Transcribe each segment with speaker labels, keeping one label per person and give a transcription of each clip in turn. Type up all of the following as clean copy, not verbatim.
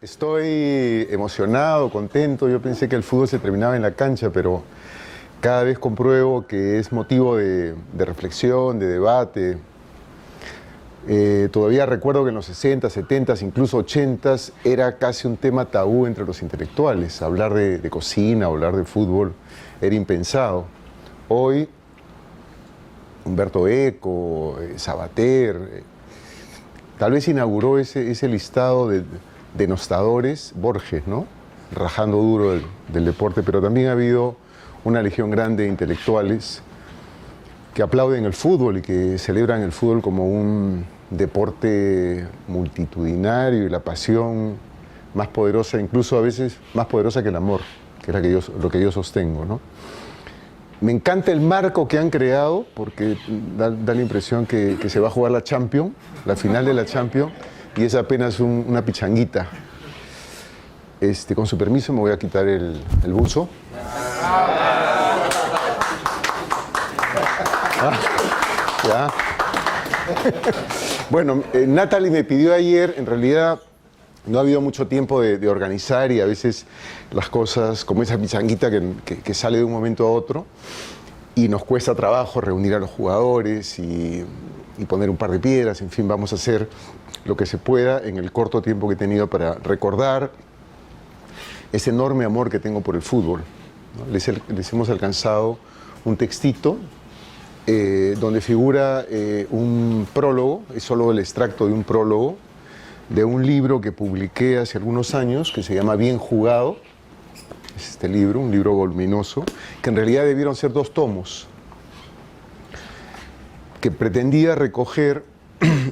Speaker 1: Estoy emocionado, contento. Yo pensé que el fútbol se terminaba en la cancha, pero cada vez compruebo que es motivo de reflexión, de debate. Todavía recuerdo que en los 60, 70, incluso 80 era casi un tema tabú entre los intelectuales. Hablar de cocina, hablar de fútbol era impensado. Hoy, Humberto Eco, Sabater, tal vez inauguró ese listado de denostadores, Borges, ¿no? Rajando duro del deporte, pero también ha habido una legión grande de intelectuales que aplauden el fútbol y que celebran el fútbol como un deporte multitudinario y la pasión más poderosa, incluso a veces más poderosa que el amor, que es lo que yo sostengo, ¿no? Me encanta el marco que han creado porque da la impresión que se va a jugar la Champions, la final de la Champions, y es apenas una pichanguita. Con su permiso me voy a quitar el buzo. Ya. Bueno, Natalie me pidió ayer, en realidad no ha habido mucho tiempo de organizar y a veces las cosas, como esa pichanguita que sale de un momento a otro, y nos cuesta trabajo reunir a los jugadores y poner un par de piedras, en fin, vamos a hacer lo que se pueda en el corto tiempo que he tenido para recordar ese enorme amor que tengo por el fútbol, ¿no? Les hemos alcanzado un textito donde figura un prólogo, es solo el extracto de un prólogo, de un libro que publiqué hace algunos años, que se llama Bien Jugado. Es este libro, un libro voluminoso, que en realidad debieron ser 2 tomos, que pretendía recoger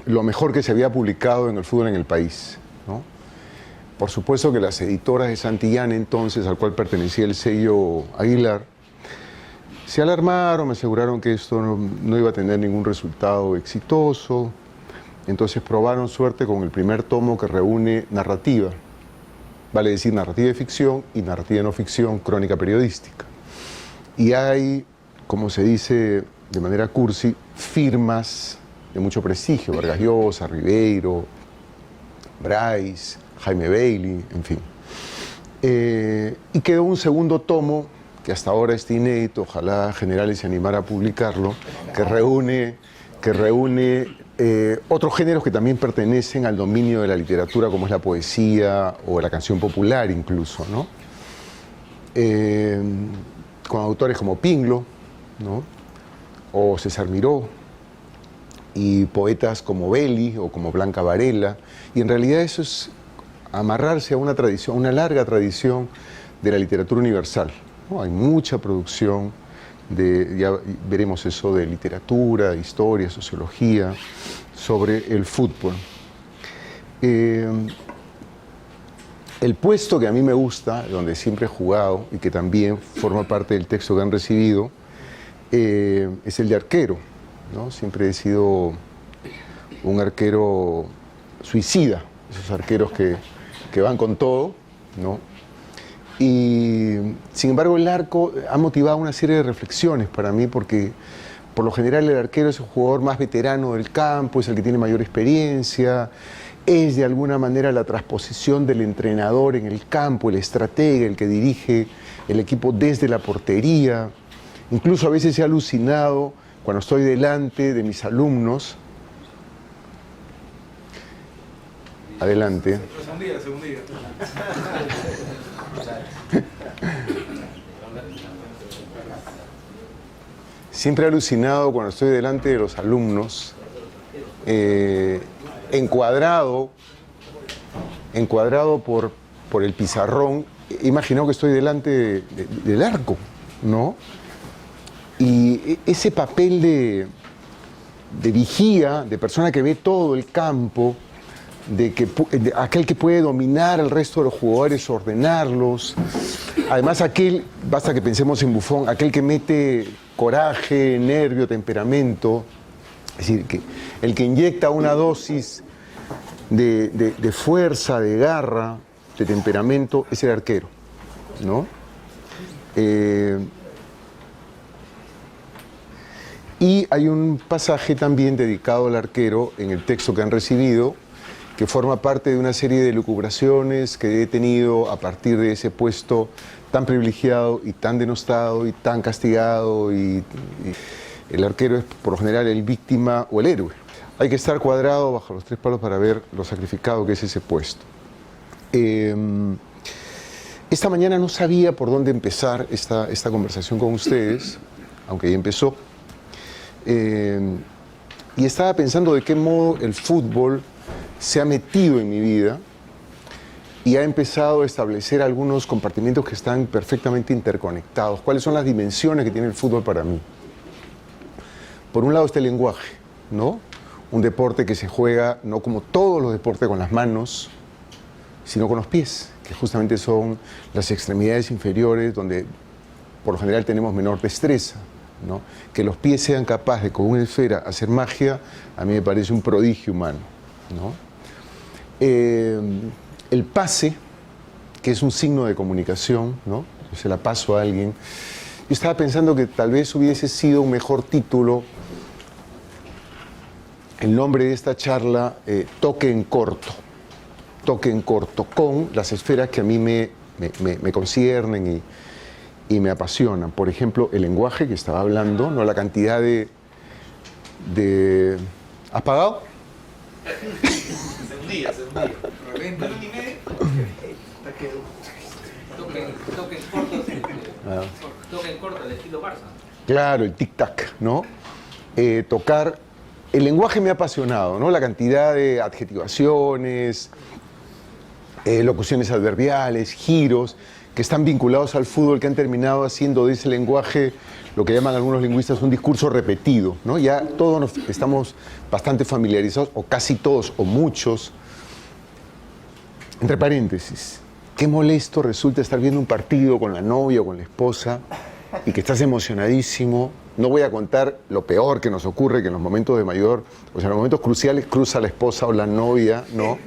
Speaker 1: lo mejor que se había publicado en el fútbol en el país, ¿no? Por supuesto que las editoras de Santillán, entonces, al cual pertenecía el sello Aguilar, se alarmaron, me aseguraron que esto no iba a tener ningún resultado exitoso. Entonces probaron suerte con el primer tomo que reúne narrativa, vale decir narrativa de ficción y narrativa de no ficción, crónica periodística. Y hay, como se dice de manera cursi, firmas de mucho prestigio, Vargas Llosa, Ribeiro, Bryce, Jaime Bailey, en fin. Y quedó un segundo tomo, que hasta ahora está inédito, ojalá Generales se animara a publicarlo, que reúne otros géneros que también pertenecen al dominio de la literatura, como es la poesía o la canción popular incluso, ¿no? Con autores como Pinglo, ¿no? O César Miró, y poetas como Belli o como Blanca Varela, y en realidad eso es amarrarse a una tradición, una larga tradición de la literatura universal, ¿no? Hay mucha producción ya veremos eso, de literatura, de historia, sociología, sobre el fútbol. El puesto que a mí me gusta, donde siempre he jugado y que también forma parte del texto que han recibido, es el de arquero, ¿no? Siempre he sido un arquero suicida, esos arqueros que van con todo, ¿no? Y sin embargo el arco ha motivado una serie de reflexiones para mí, porque por lo general el arquero es el jugador más veterano del campo, es el que tiene mayor experiencia, es de alguna manera la transposición del entrenador en el campo, el estratega, el que dirige el equipo desde la portería. Incluso a veces he alucinado cuando estoy delante de mis alumnos. Adelante.
Speaker 2: Según día.
Speaker 1: Siempre he alucinado cuando estoy delante de los alumnos, encuadrado por el pizarrón. He imaginado que estoy delante del arco, ¿no? Y ese papel de vigía, de persona que ve todo el campo, de aquel que puede dominar al resto de los jugadores, ordenarlos. Además, basta que pensemos en Buffon, aquel que mete coraje, nervio, temperamento. Es decir, el que inyecta una dosis de fuerza, de garra, de temperamento, es el arquero, ¿no? Y hay un pasaje también dedicado al arquero en el texto que han recibido, que forma parte de una serie de lucubraciones que he tenido a partir de ese puesto tan privilegiado y tan denostado y tan castigado, y el arquero es por lo general el víctima o el héroe. Hay que estar cuadrado bajo los tres palos para ver lo sacrificado que es ese puesto. Esta mañana no sabía por dónde empezar esta conversación con ustedes, aunque ya empezó. Y estaba pensando de qué modo el fútbol se ha metido en mi vida y ha empezado a establecer algunos compartimentos que están perfectamente interconectados. ¿Cuáles son las dimensiones que tiene el fútbol para mí? Por un lado está el lenguaje, ¿no? Un deporte que se juega no como todos los deportes con las manos, sino con los pies, que justamente son las extremidades inferiores donde por lo general tenemos menor destreza, ¿no? Que los pies sean capaces de con una esfera hacer magia, a mí me parece un prodigio humano, ¿no? El pase, que es un signo de comunicación, ¿no? Yo se la paso a alguien. Yo estaba pensando que tal vez hubiese sido un mejor título el nombre de esta charla, toque en corto, con las esferas que a mí me conciernen y me apasionan. Por ejemplo, el lenguaje que estaba hablando, ¿no? La cantidad de... ¿Has pagado?
Speaker 2: Se hundía. Reventa. Toque en corto, al estilo Barça.
Speaker 1: Claro, el tic-tac, ¿no? Tocar... El lenguaje me ha apasionado, ¿no? La cantidad de adjetivaciones, locuciones adverbiales, giros, que están vinculados al fútbol, que han terminado haciendo de ese lenguaje lo que llaman algunos lingüistas un discurso repetido, ¿no? Ya todos estamos bastante familiarizados, o casi todos, o muchos. Entre paréntesis, qué molesto resulta estar viendo un partido con la novia o con la esposa y que estás emocionadísimo. No voy a contar lo peor que nos ocurre, que en los momentos de mayor, o sea, en los momentos cruciales cruza la esposa o la novia, ¿no?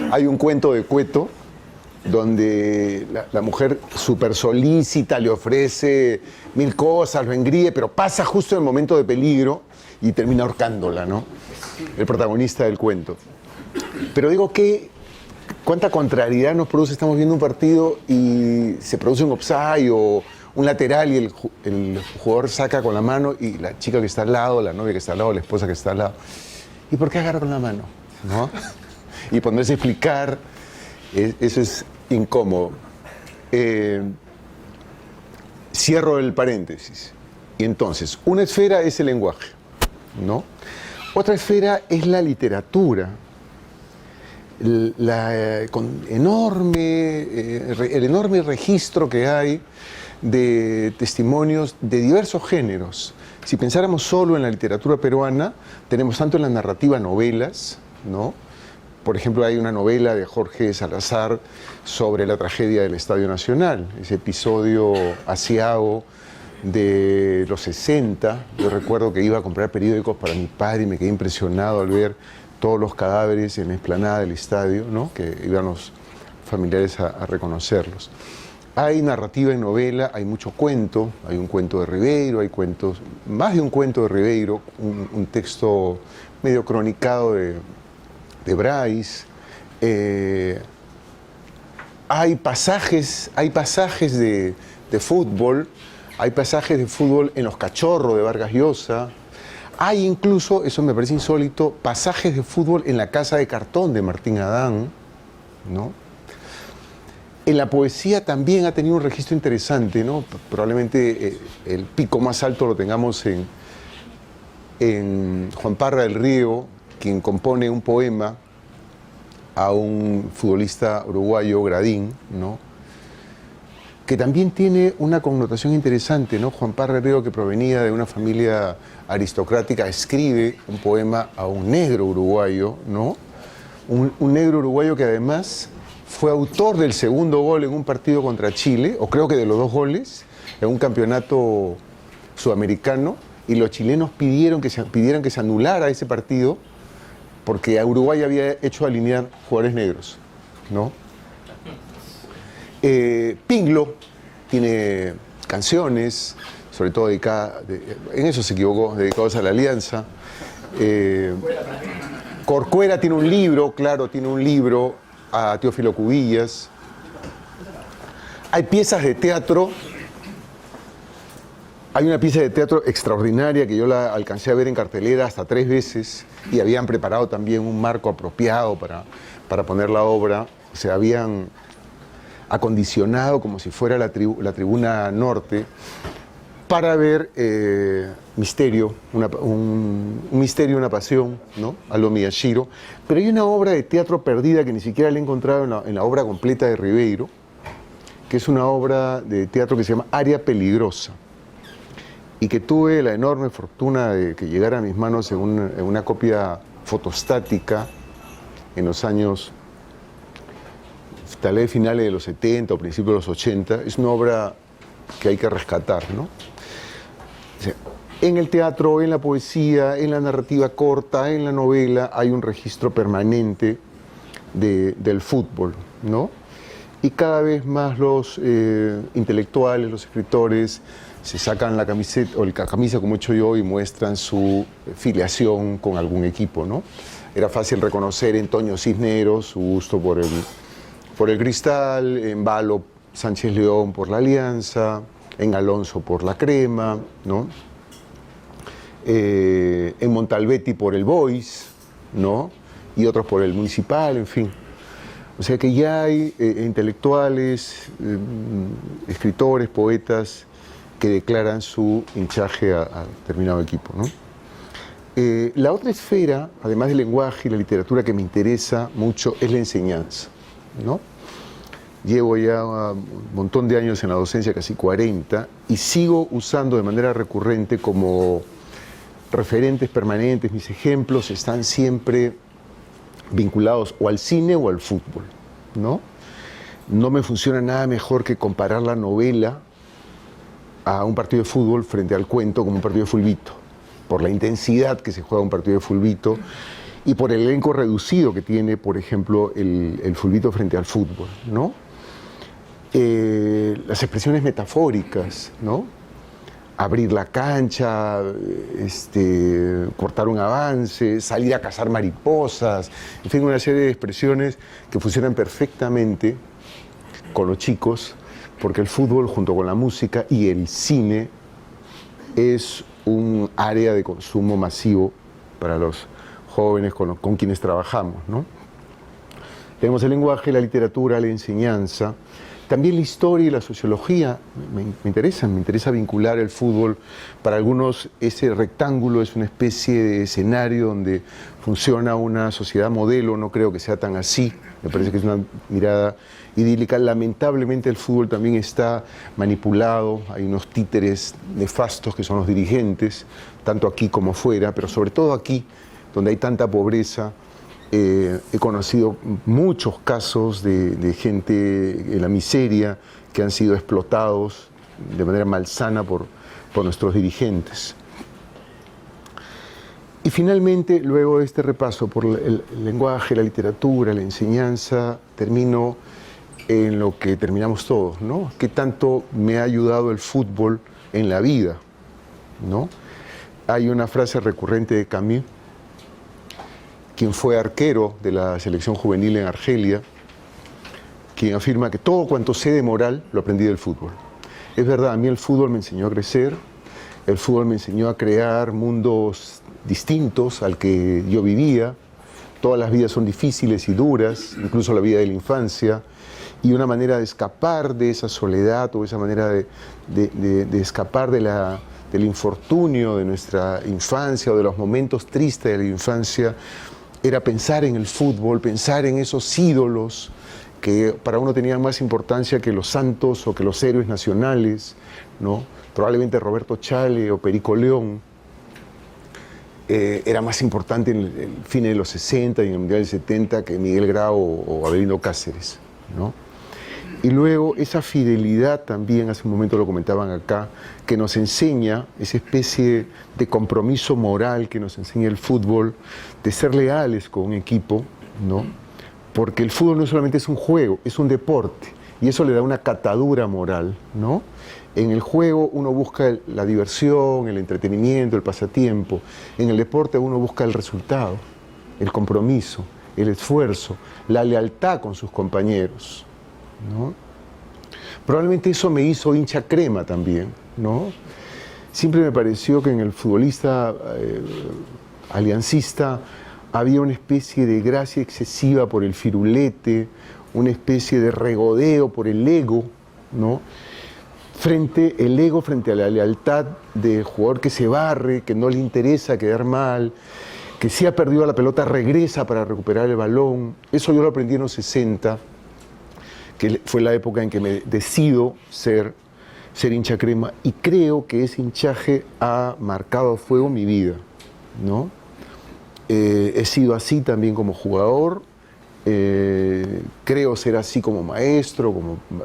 Speaker 1: Hay un cuento de Cueto donde la mujer súper solícita le ofrece 1000 cosas, lo engríe, pero pasa justo en el momento de peligro y termina ahorcándola, ¿no? El protagonista del cuento. Pero digo, ¿cuánta contrariedad nos produce? Estamos viendo un partido y se produce un offside o un lateral y el jugador saca con la mano y la chica que está al lado, la novia que está al lado, la esposa que está al lado. ¿Y por qué agarra con la mano? ¿No? Y ponerse a explicar, eso es incómodo. Cierro el paréntesis. Y entonces, una esfera es el lenguaje, ¿no? Otra esfera es la literatura. Con el enorme registro que hay de testimonios de diversos géneros. Si pensáramos solo en la literatura peruana, tenemos tanto en la narrativa novelas, ¿no? Por ejemplo, hay una novela de Jorge Salazar sobre la tragedia del Estadio Nacional, ese episodio aciago de los 60. Yo recuerdo que iba a comprar periódicos para mi padre y me quedé impresionado al ver todos los cadáveres en la explanada del estadio, ¿no? Que iban los familiares a reconocerlos. Hay narrativa en novela, hay mucho cuento, hay un cuento de Ribeiro, hay cuentos, más de un cuento de Ribeiro, un texto medio cronicado de Bryce. Hay pasajes de fútbol, hay pasajes de fútbol en Los Cachorros de Vargas Llosa. Hay incluso, eso me parece insólito, pasajes de fútbol en La Casa de Cartón de Martín Adán, ¿no? En la poesía también ha tenido un registro interesante, ¿no? Probablemente el pico más alto lo tengamos en Juan Parra del Río, quien compone un poema a un futbolista uruguayo, Gradín, ¿no? Que también tiene una connotación interesante, ¿no? Juan Parra del Río, que provenía de una familia aristocrática, escribe un poema a un negro uruguayo, ¿no? Un negro uruguayo que además fue autor del segundo gol en un partido contra Chile, o creo que de los 2 goles, en un campeonato sudamericano, y los chilenos pidieron que se anulara ese partido porque a Uruguay había hecho alinear jugadores negros, ¿no? Pinglo tiene canciones, sobre todo dedicadas, en eso se equivocó, dedicadas a la Alianza. Corcuera tiene un libro, claro, tiene un libro, a Teófilo Cubillas. Hay piezas de teatro. Hay una pieza de teatro extraordinaria que yo la alcancé a ver en cartelera hasta 3 veces y habían preparado también un marco apropiado para poner la obra. O sea, habían acondicionado como si fuera la tribuna norte para ver Misterio, un misterio, una pasión, ¿no? Aldo Miyashiro. Pero hay una obra de teatro perdida que ni siquiera la he encontrado en la obra completa de Ribeiro, que es una obra de teatro que se llama Área Peligrosa, y que tuve la enorme fortuna de que llegara a mis manos en una copia fotostática en los años, tal vez finales de los 70 o principios de los 80. Es una obra que hay que rescatar, ¿no? O sea, en el teatro, en la poesía, en la narrativa corta, en la novela, hay un registro permanente del fútbol, ¿no? Y cada vez más los intelectuales, los escritores, se sacan la camiseta o la camisa, como he hecho yo, y muestran su filiación con algún equipo, ¿no? Era fácil reconocer en Toño Cisneros su gusto por el Cristal, en Valo Sánchez León por la Alianza, en Alonso por la Crema, ¿no? En Montalbetti por el Boys, ¿no? Y otros por el Municipal, en fin. O sea que ya hay intelectuales, escritores, poetas que declaran su hinchaje a determinado equipo, ¿no? La otra esfera, además del lenguaje y la literatura, que me interesa mucho es la enseñanza, ¿no? Llevo ya un montón de años en la docencia, casi 40, y sigo usando de manera recurrente como referentes permanentes. Mis ejemplos están siempre vinculados o al cine o al fútbol, ¿no? No me funciona nada mejor que comparar la novela a un partido de fútbol frente al cuento como un partido de fulbito, por la intensidad que se juega un partido de fulbito y por el elenco reducido que tiene, por ejemplo, el fulbito frente al fútbol, ¿no? Las expresiones metafóricas, ¿no? Abrir la cancha, cortar un avance, salir a cazar mariposas, en fin, una serie de expresiones que funcionan perfectamente con los chicos, porque el fútbol, junto con la música y el cine, es un área de consumo masivo para los jóvenes con quienes trabajamos, ¿no? Tenemos el lenguaje, la literatura, la enseñanza. También la historia y la sociología me interesa vincular el fútbol. Para algunos ese rectángulo es una especie de escenario donde funciona una sociedad modelo, no creo que sea tan así, me parece que es una mirada idílica. Lamentablemente el fútbol también está manipulado, hay unos títeres nefastos que son los dirigentes, tanto aquí como fuera, pero sobre todo aquí, donde hay tanta pobreza. He conocido muchos casos de gente en la miseria que han sido explotados de manera malsana por nuestros dirigentes. Y finalmente, luego de este repaso por el lenguaje, la literatura, la enseñanza, termino en lo que terminamos todos, ¿no? ¿Qué tanto me ha ayudado el fútbol en la vida, ¿no? Hay una frase recurrente de Camus, quien fue arquero de la selección juvenil en Argelia, quien afirma que todo cuanto sé de moral lo aprendí del fútbol. Es verdad, a mí el fútbol me enseñó a crecer, el fútbol me enseñó a crear mundos distintos al que yo vivía. Todas las vidas son difíciles y duras, incluso la vida de la infancia, y una manera de escapar de esa soledad o esa manera de escapar del infortunio de nuestra infancia o de los momentos tristes de la infancia era pensar en el fútbol, pensar en esos ídolos que para uno tenían más importancia que los santos o que los héroes nacionales, ¿no? Probablemente Roberto Chale o Perico León era más importante en el fin de los 60 y en el Mundial del 70 que Miguel Grau o Avelino Cáceres, ¿no? Y luego esa fidelidad también, hace un momento lo comentaban acá, que nos enseña esa especie de compromiso moral que nos enseña el fútbol, de ser leales con un equipo, ¿no? Porque el fútbol no solamente es un juego, es un deporte, y eso le da una catadura moral, ¿no? En el juego uno busca la diversión, el entretenimiento, el pasatiempo. En el deporte uno busca el resultado, el compromiso, el esfuerzo, la lealtad con sus compañeros, ¿no? Probablemente eso me hizo hincha crema también, ¿no? Siempre me pareció que en el futbolista aliancista había una especie de gracia excesiva por el firulete, una especie de regodeo por el ego, ¿no? El ego frente a la lealtad del jugador que se barre, que no le interesa quedar mal, que si ha perdido la pelota regresa para recuperar el balón. Eso yo lo aprendí en los 60, que fue la época en que me decido ser hincha crema, y creo que ese hinchaje ha marcado a fuego mi vida, ¿no? He sido así también como jugador, creo ser así como maestro,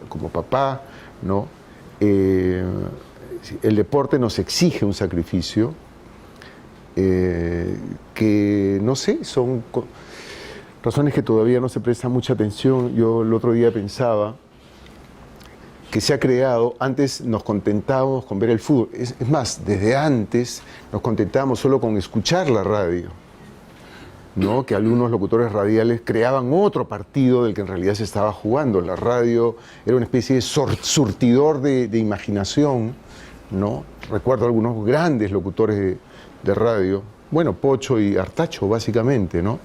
Speaker 1: como papá, ¿no? El deporte nos exige un sacrificio que, no sé, son razones que todavía no se prestan mucha atención. Yo el otro día pensaba que se ha creado, antes nos contentábamos con ver el fútbol, es más, desde antes nos contentábamos solo con escuchar la radio, ¿no? Que algunos locutores radiales creaban otro partido del que en realidad se estaba jugando. La radio era una especie de surtidor de imaginación, ¿no? Recuerdo algunos grandes locutores de radio, bueno, Pocho y Artacho básicamente, ¿no?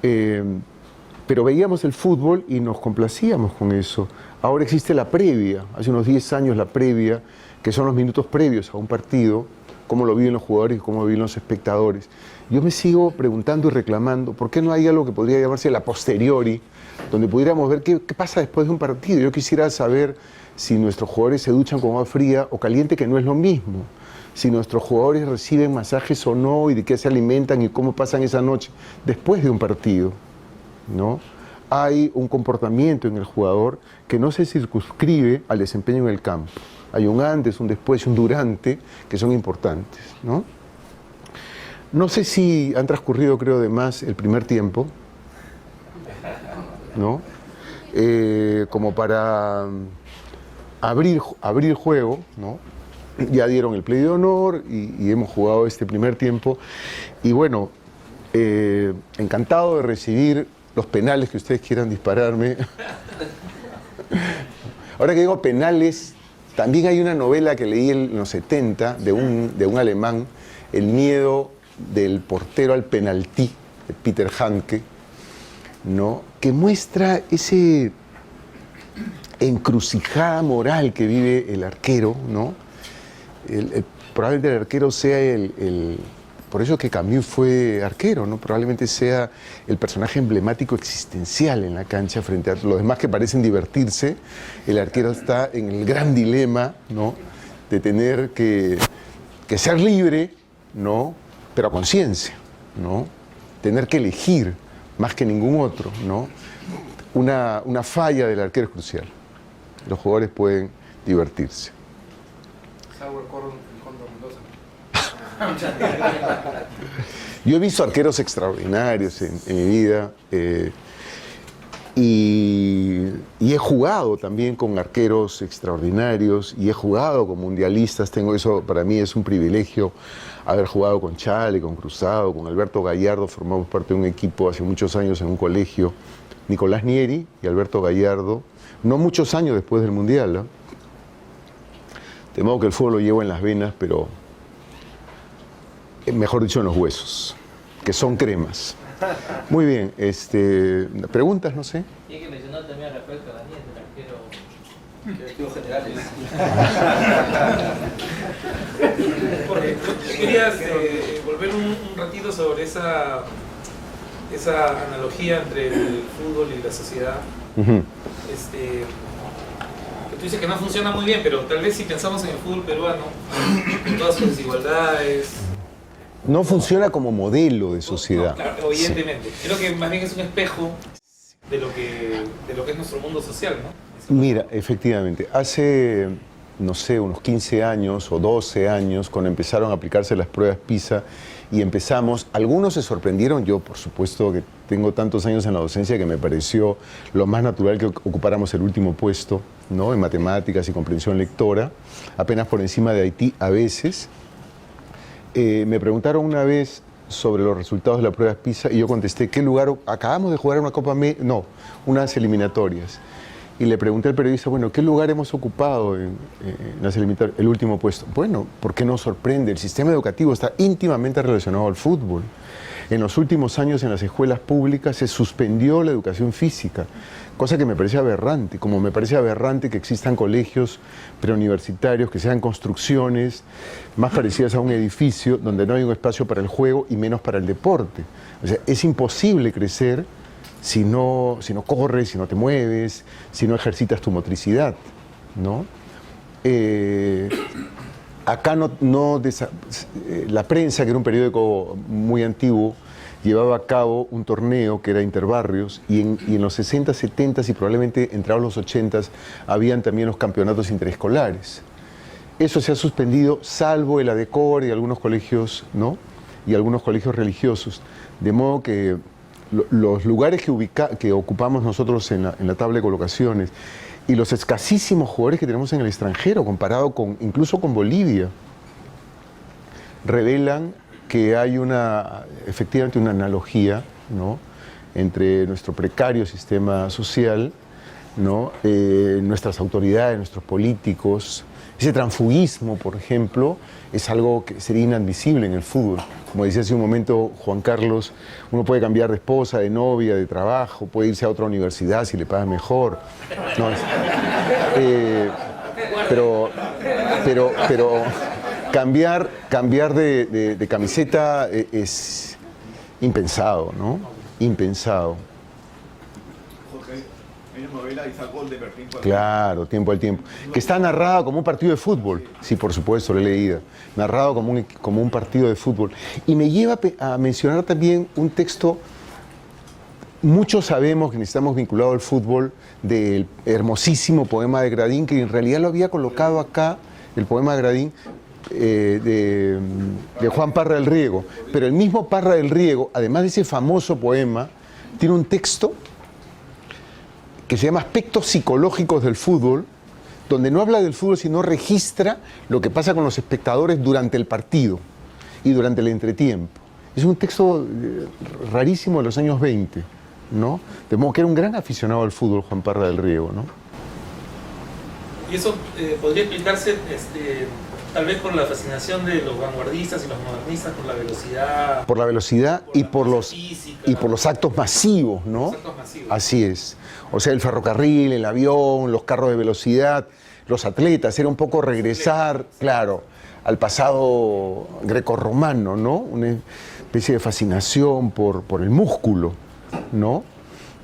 Speaker 1: Pero veíamos el fútbol y nos complacíamos con eso. Ahora existe la previa, hace unos 10 años la previa, que son los minutos previos a un partido, cómo lo viven los jugadores y cómo lo viven los espectadores. Yo me sigo preguntando y reclamando, ¿por qué no hay algo que podría llamarse la posteriori, donde pudiéramos ver qué pasa después de un partido? Yo quisiera saber si nuestros jugadores se duchan con agua fría o caliente, que no es lo mismo. Si nuestros jugadores reciben masajes o no, y de qué se alimentan y cómo pasan esa noche después de un partido, ¿no? Hay un comportamiento en el jugador que no se circunscribe al desempeño en el campo. Hay un antes, un después y un durante que son importantes, ¿no? No sé si han transcurrido, creo, de más el primer tiempo, ¿no? Como para abrir juego, ¿no? Ya dieron el play de honor y hemos jugado este primer tiempo. Y bueno, encantado de recibir los penales que ustedes quieran dispararme. Ahora que digo penales, también hay una novela que leí en los 70 de un alemán, El miedo del portero al penalti, de Peter Handke, ¿no? Que muestra ese encrucijada moral que vive el arquero, ¿no? Probablemente el arquero sea por eso que Camus fue arquero, ¿no? Probablemente sea el personaje emblemático existencial en la cancha frente a los demás que parecen divertirse. El arquero está en el gran dilema, ¿no? De tener que ser libre, ¿no? Pero a conciencia, ¿no? Tener que elegir más que ningún otro, ¿no? Una falla del arquero es crucial. Los jugadores pueden divertirse. Yo he visto arqueros extraordinarios en mi vida y he jugado también con arqueros extraordinarios y he jugado con mundialistas. Tengo eso, para mí es un privilegio haber jugado con Chale, con Cruzado, con Alberto Gallardo. Formamos parte de un equipo hace muchos años en un colegio, Nicolás Nieri y Alberto Gallardo, no muchos años después del Mundial, ¿no? De modo que el fútbol lo llevo en las venas, pero mejor dicho en los huesos, que son cremas. Muy bien, preguntas, no sé.
Speaker 2: Y hay que mencionar también a Rafael Cabanillas, el arquero general. Porque querías volver un ratito sobre esa analogía entre el fútbol y la sociedad.
Speaker 1: Uh-huh.
Speaker 2: Que tú dices que no funciona muy bien, pero tal vez si pensamos en el fútbol peruano, con todas sus desigualdades.
Speaker 1: No funciona como modelo de sociedad.
Speaker 2: No, claro, evidentemente. Sí. Creo que más bien es un espejo de lo que es nuestro mundo social, ¿no?
Speaker 1: Mira, efectivamente, hace, no sé, unos 15 años o 12 años, cuando empezaron a aplicarse las pruebas PISA y empezamos, algunos se sorprendieron, yo por supuesto que tengo tantos años en la docencia que me pareció lo más natural que ocupáramos el último puesto, ¿no? En matemáticas y comprensión lectora, apenas por encima de Haití a veces. Me preguntaron una vez sobre los resultados de la prueba PISA y yo contesté, ¿qué lugar? Acabamos de jugar una Copa América, no, unas eliminatorias. Y le pregunté al periodista, bueno, ¿qué lugar hemos ocupado en las eliminatorias? El último puesto. Bueno, ¿por qué nos sorprende? El sistema educativo está íntimamente relacionado al fútbol. En los últimos años en las escuelas públicas se suspendió la educación física, cosa que me parece aberrante, como me parece aberrante que existan colegios preuniversitarios, que sean construcciones más parecidas a un edificio donde no hay un espacio para el juego y menos para el deporte. O sea, es imposible crecer si no corres, si no te mueves, si no ejercitas tu motricidad, ¿no? Acá la prensa, que era un periódico muy antiguo, llevaba a cabo un torneo que era interbarrios y en los 60, 70 y probablemente entrados los 80 habían también los campeonatos interescolares. Eso se ha suspendido, salvo el ADECOR y algunos colegios, ¿no? Y algunos colegios religiosos. De modo que los lugares que ocupamos nosotros en la tabla de colocaciones y los escasísimos jugadores que tenemos en el extranjero, comparado incluso con Bolivia, revelan que hay efectivamente una analogía, ¿no?, entre nuestro precario sistema social, ¿no?, nuestras autoridades, nuestros políticos. Ese transfugismo, por ejemplo, es algo que sería inadmisible en el fútbol. Como decía hace un momento Juan Carlos, uno puede cambiar de esposa, de novia, de trabajo, puede irse a otra universidad si le pagan mejor. No, pero cambiar de camiseta es impensado, ¿no? Impensado.
Speaker 3: Hay una novela, Isaac Gol de Bertín.
Speaker 1: Claro, Tiempo al Tiempo. Que está narrada como un partido de fútbol. Sí, por supuesto, lo he leído. Narrado como un partido de fútbol. Y me lleva a mencionar también un texto, muchos sabemos que necesitamos vinculado al fútbol, del hermosísimo poema de Gradín, que en realidad lo había colocado acá, el poema de Gradín, de Juan Parra del Riego. Pero el mismo Parra del Riego, además de ese famoso poema, tiene un texto que se llama Aspectos psicológicos del fútbol, donde no habla del fútbol, sino registra lo que pasa con los espectadores durante el partido y durante el entretiempo. Es un texto rarísimo de los años 20, ¿no? De modo que era un gran aficionado al fútbol, Juan Parra del Riego, ¿no?
Speaker 2: Y eso podría explicarse tal vez por la fascinación de los vanguardistas y los modernistas por la velocidad.
Speaker 1: Por la velocidad y por
Speaker 2: física,
Speaker 1: los actos masivos, ¿no?
Speaker 2: Los actos masivos.
Speaker 1: Así es. O sea, el ferrocarril, el avión, los carros de velocidad, los atletas, era un poco regresar, claro, al pasado grecorromano, ¿no? Una especie de fascinación por el músculo, ¿no?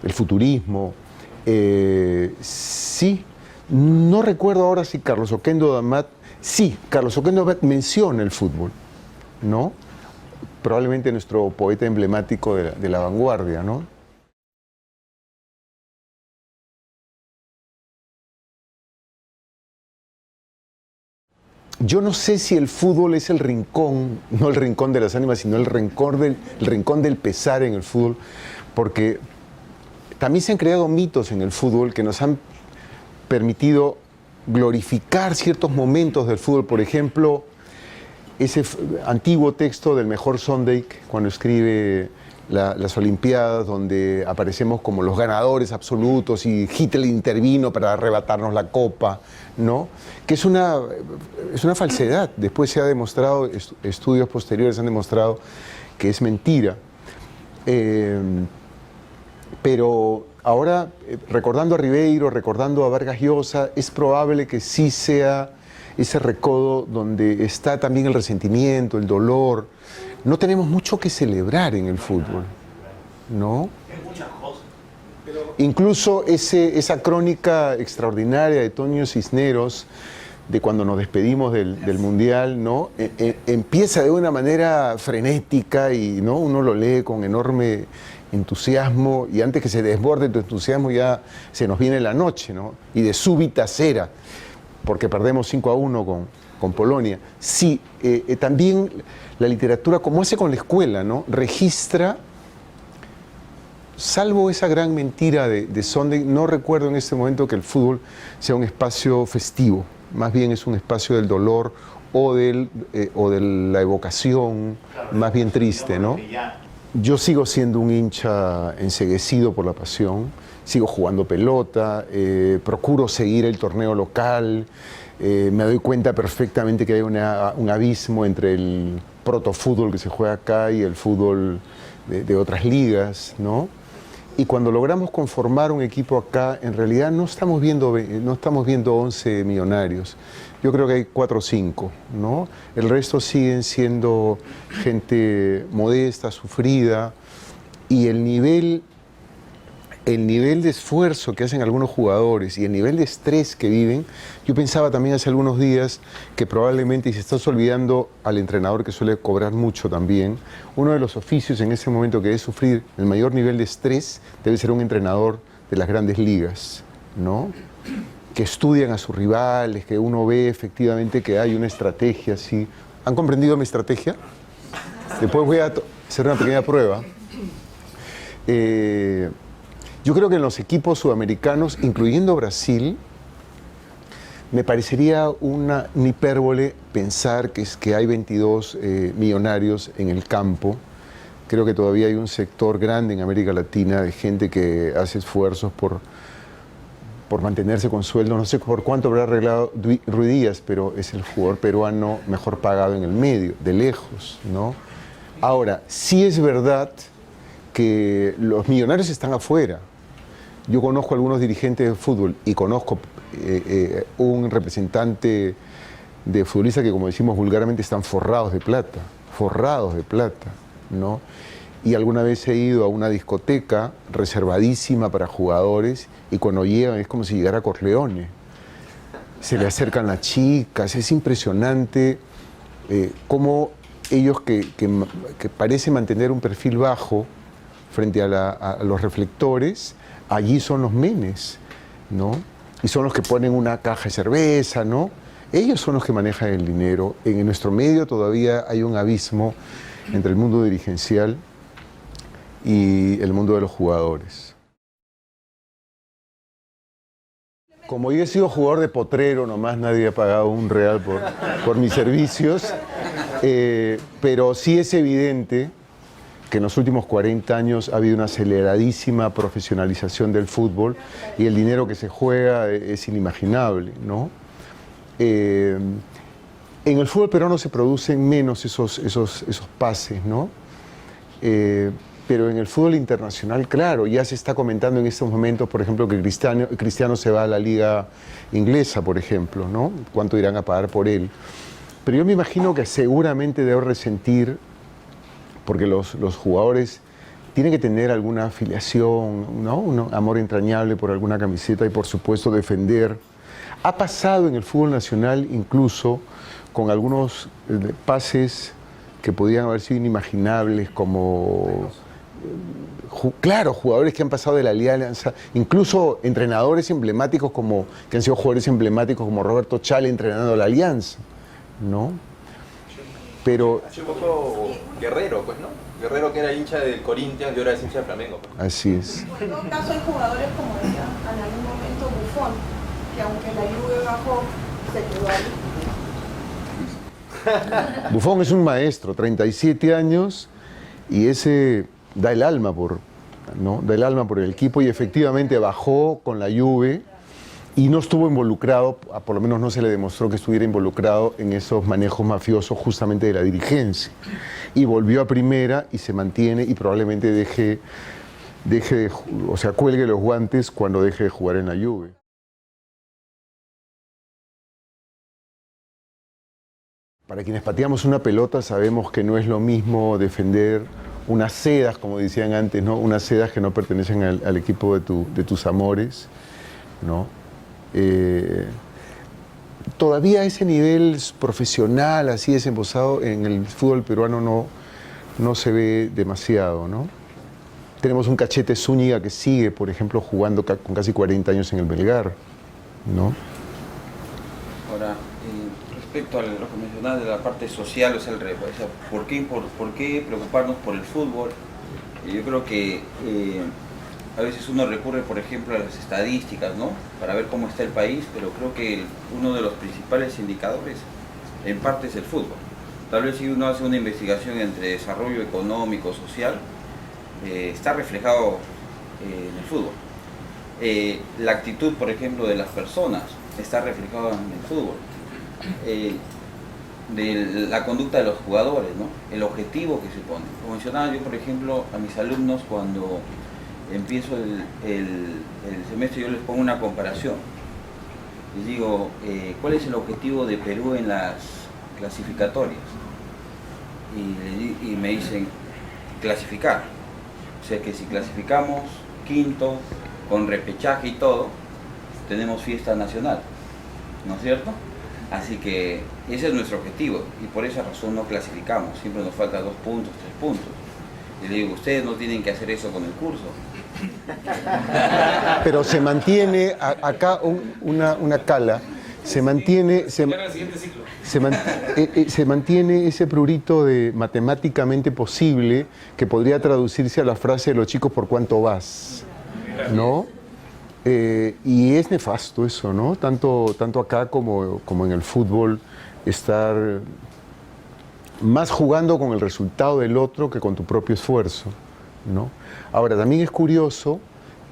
Speaker 1: El futurismo. Sí, no recuerdo ahora si Carlos Oquendo de Amat. Sí, Carlos Oquendo de Amat menciona el fútbol, ¿no? Probablemente nuestro poeta emblemático de la vanguardia, ¿no? Yo no sé si el fútbol es el rincón, no el rincón de las ánimas, sino el rincón del pesar en el fútbol, porque también se han creado mitos en el fútbol que nos han permitido glorificar ciertos momentos del fútbol. Por ejemplo, ese antiguo texto del mejor Sondeik, cuando escribe las Olimpiadas, donde aparecemos como los ganadores absolutos y Hitler intervino para arrebatarnos la copa, ¿no? Que es una falsedad. Después se ha demostrado, estudios posteriores han demostrado que es mentira. Pero ahora, recordando a Ribeiro, recordando a Vargas Llosa, es probable que sí sea ese recodo donde está también el resentimiento, el dolor. No tenemos mucho que celebrar en el fútbol, ¿no? Incluso esa crónica extraordinaria de Toño Cisneros, de cuando nos despedimos del Mundial, ¿no? Empieza de una manera frenética y, ¿no?, uno lo lee con enorme entusiasmo y antes que se desborde tu entusiasmo ya se nos viene la noche, ¿no? Y de súbita cera, porque perdemos 5-1 con Polonia. Sí, también la literatura, como hace con la escuela, ¿no?, registra, salvo esa gran mentira de Sondeik, no recuerdo en este momento que el fútbol sea un espacio festivo, más bien es un espacio del dolor o de la evocación más bien triste, ¿no? Yo sigo siendo un hincha enceguecido por la pasión, sigo jugando pelota, procuro seguir el torneo local, me doy cuenta perfectamente que hay un abismo entre el protofútbol que se juega acá y el fútbol de otras ligas, ¿no? Y cuando logramos conformar un equipo acá, en realidad no estamos viendo 11 millonarios. Yo creo que hay 4 o 5, ¿no? El resto siguen siendo gente modesta, sufrida, y el nivel de esfuerzo que hacen algunos jugadores y el nivel de estrés que viven, yo pensaba también hace algunos días que probablemente, y se estás olvidando al entrenador que suele cobrar mucho también, uno de los oficios en ese momento que debe sufrir el mayor nivel de estrés debe ser un entrenador de las grandes ligas, ¿no? Que estudian a sus rivales, que uno ve efectivamente que hay una estrategia así. ¿Han comprendido mi estrategia? Después voy a hacer una pequeña prueba. Yo creo que en los equipos sudamericanos, incluyendo Brasil, me parecería una hipérbole pensar que hay 22 millonarios en el campo. Creo que todavía hay un sector grande en América Latina de gente que hace esfuerzos por mantenerse con sueldo. No sé por cuánto habrá arreglado Ruiz Díaz, pero es el jugador peruano mejor pagado en el medio, de lejos, ¿no? Ahora, sí es verdad que los millonarios están afuera. Yo conozco a algunos dirigentes de fútbol y conozco un representante de futbolistas que, como decimos vulgarmente, están forrados de plata, ¿no? Y alguna vez he ido a una discoteca reservadísima para jugadores y cuando llegan es como si llegara Corleone. Se le acercan las chicas, es impresionante cómo ellos que parecen mantener un perfil bajo frente a los reflectores, allí son los menes, ¿no? Y son los que ponen una caja de cerveza, ¿no? Ellos son los que manejan el dinero. En nuestro medio todavía hay un abismo entre el mundo dirigencial y el mundo de los jugadores. Como yo he sido jugador de potrero, nomás nadie ha pagado un real por mis servicios, pero sí es evidente que en los últimos 40 años ha habido una aceleradísima profesionalización del fútbol y el dinero que se juega es inimaginable, ¿no? En el fútbol peruano se producen menos esos pases, ¿no? Pero en el fútbol internacional, claro, ya se está comentando en estos momentos, por ejemplo, que Cristiano se va a la liga inglesa, por ejemplo, ¿no? ¿Cuánto irán a pagar por él? Pero yo me imagino que seguramente debo resentir, porque los jugadores tienen que tener alguna afiliación, ¿no? Un amor entrañable por alguna camiseta y, por supuesto, defender. Ha pasado en el fútbol nacional incluso con algunos pases que podían haber sido inimaginables, como, claro, jugadores que han pasado de la Alianza, incluso entrenadores emblemáticos que han sido jugadores emblemáticos como Roberto Chale entrenando a la Alianza, ¿no? Pero
Speaker 4: hace poco Guerrero, pues, ¿no? Guerrero, que era hincha del Corinthians y ahora es hincha de Flamengo. Pues.
Speaker 1: Así es.
Speaker 5: En todo caso hay jugadores como decía en algún momento Buffon, que aunque la Juve bajó, se quedó ahí.
Speaker 1: Buffon es un maestro, 37 años, y ese da el alma da el alma por el equipo, y efectivamente bajó con la Juve y no estuvo involucrado, por lo menos no se le demostró que estuviera involucrado en esos manejos mafiosos justamente de la dirigencia. Y volvió a primera y se mantiene y probablemente cuelgue los guantes cuando deje de jugar en la Juve. Para quienes pateamos una pelota sabemos que no es lo mismo defender unas sedas, como decían antes, ¿no? Unas sedas que no pertenecen al equipo de tus amores, ¿no? Todavía ese nivel profesional, así desembosado, en el fútbol peruano no se ve demasiado, ¿no? Tenemos un Cachete Zúñiga que sigue, por ejemplo, jugando con casi 40 años en el Melgar, ¿no?
Speaker 6: Ahora, respecto a lo que mencionabas de la parte social, o sea, ¿por qué preocuparnos por el fútbol? Yo creo que a veces uno recurre, por ejemplo, a las estadísticas, ¿no? Para ver cómo está el país, pero creo que uno de los principales indicadores en parte es el fútbol. Tal vez si uno hace una investigación entre desarrollo económico, social, está reflejado en el fútbol. La actitud, por ejemplo, de las personas está reflejada en el fútbol. De la conducta de los jugadores, ¿no? El objetivo que se pone. Como mencionaba yo, por ejemplo, a mis alumnos cuando empiezo el semestre, yo les pongo una comparación. Les digo, ¿cuál es el objetivo de Perú en las clasificatorias? Y me dicen, clasificar. O sea que si clasificamos quinto, con repechaje y todo, tenemos fiesta nacional, ¿no es cierto? Así que ese es nuestro objetivo y por esa razón no clasificamos, siempre nos faltan 2 puntos, 3 puntos. Y le digo, ustedes no tienen que hacer eso con el curso.
Speaker 1: Pero se mantiene acá una cala, se mantiene,
Speaker 2: Llegar al siguiente ciclo.
Speaker 1: se mantiene ese prurito de matemáticamente posible que podría traducirse a la frase de los chicos ¿por cuánto vas? ¿No? Y es nefasto eso, ¿no? Tanto acá como en el fútbol, estar más jugando con el resultado del otro que con tu propio esfuerzo, ¿no? Ahora, también es curioso